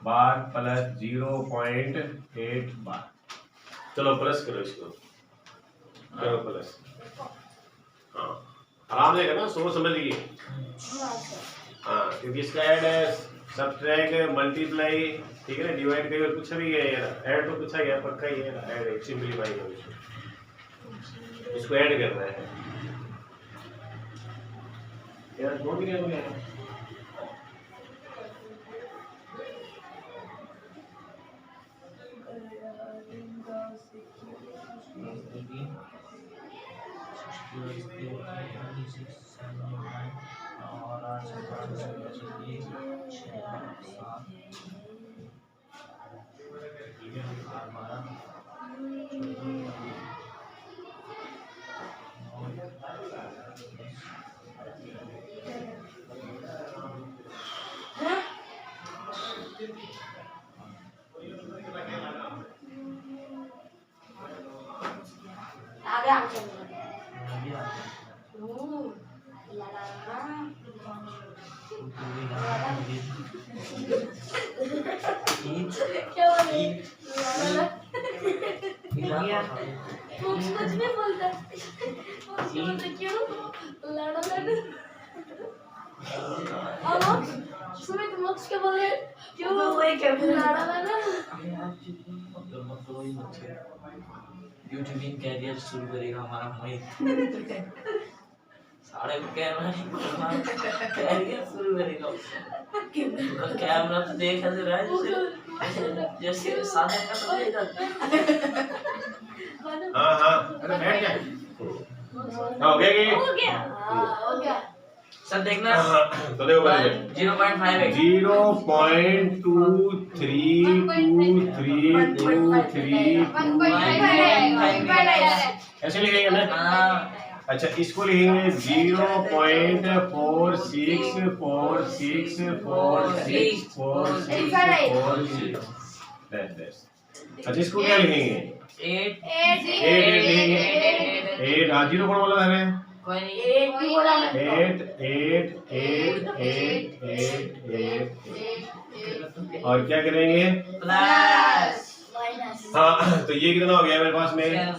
बार प्लस 0.8 बार। चलो प्लस करो इसको, करो प्लस। हाँ, आराम से करना, सोच समझ लीजिए। हाँ, क्योंकि इसका ऐड है, सब्ट्रैक्ट, मल्टीप्लाई, ठीक है ना, डिवाइड कई बार पूछा भी गया यार, ऐड तो पूछा गया, पक्का ही है ना, ऐड सिंपलीफाई है, इसको ऐड करना है यार, नोट क्या हो गया? आगे आंसर क्या बोले? कुछ नहीं बोलता, क्यों लड़ो लड़ो? सुमित मोक्ष क्या बोल रहे? क्यों वही क्या लड़ो लड़ो? यूट्यूबिंग कैरियर शुरू करेगा हमारा भाई, साढ़े कैमरा कैरियर शुरू करेगा। कैमरा तो देखा दे रहा है जैसे साधन का तो देगा। हाँ हाँ, अरे बैठ जा। हो गया कि? हो गया। सर देखना, तो देखो पहले 0.5 ऐसे लिखेंगे ना? अच्छा, इसको लिखेंगे 0.46464646। अच्छा, इसको क्या लिखेंगे? 8 लिखेंगे। 8, हाँ, 0 कौन बोला था? कोई नहीं, 8 भी बोला मैंने। 8 8 8 8 8 8। और क्या करेंगे? प्लस हाँ, तो ये कितना हो गया मेरे पास में?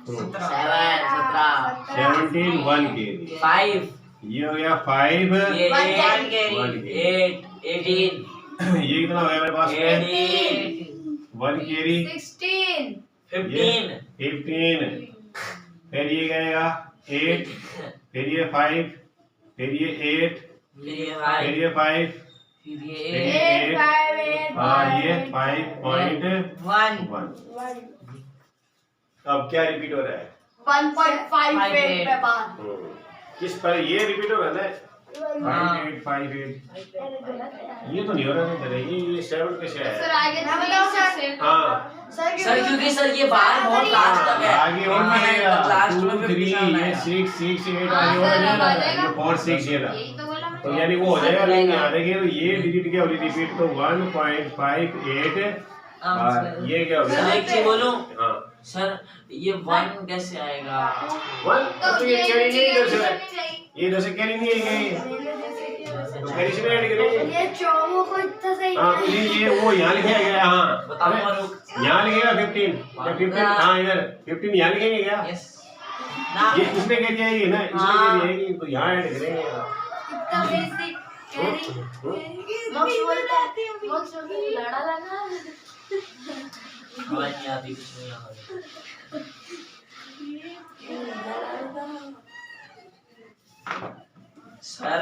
17 1 के लिए 5, ये हो गया 5, ये 1 8 18, ये कितना हो गया मेरे पास में? 18, 1 कैरी 16 15 फिर ये जाएगा 8, फिर ये 5, फिर ये 8, फिर ये फिर 5 ये 5, फिर ये फिर 8 ये 8 5 8 और ये 5.1। 1 अब क्या रिपीट हो रहा है? 1.58 पे बार किस पर ये रिपीट हो रहा है ना? हाँ। 5.8 ये तो नहीं हो रहा है, ये 7 कैसे सर है? आगे बताओ सर हाँ सर क्योंकि सर ये बाहर बहुत लास्ट तक है आगे और नहीं आएगा। लास्ट 2 में 3 ये 6 6 8 आगे और नहीं आएगा। ये 4 6 ये था। यही तो बोला तो यानी वो हो जाएगा, लेकिन यहाँ देखिए तो ये डिजिट क्या होगी रिपीट, तो 1.58 और ये क्या हो सर गया? एक चीज बोलूं हाँ सर ये 1 कैसे आएगा 1 तो ये कैरी नहीं इधर से, ये इधर से कैरी नहीं आएगी, तो कैरी से ऐड करेंगे। ये चौवो को इतना सही हाँ तो ये वो यहाँ लिखा गया, हाँ बताओ फारूक यहाँ लिखेगा 15 या 15, हाँ इधर 15 यहाँ लिखेंगे क्या? यस ना ये इसमें कैरी आएगी ना, इसमें कैरी आएगी, तो यहाँ ऐड करेंगे। इतना बेसिक कैरी मक्स बोलता है मक्स लड़ा लगा हमें नहीं आती कुछ नहीं आता सर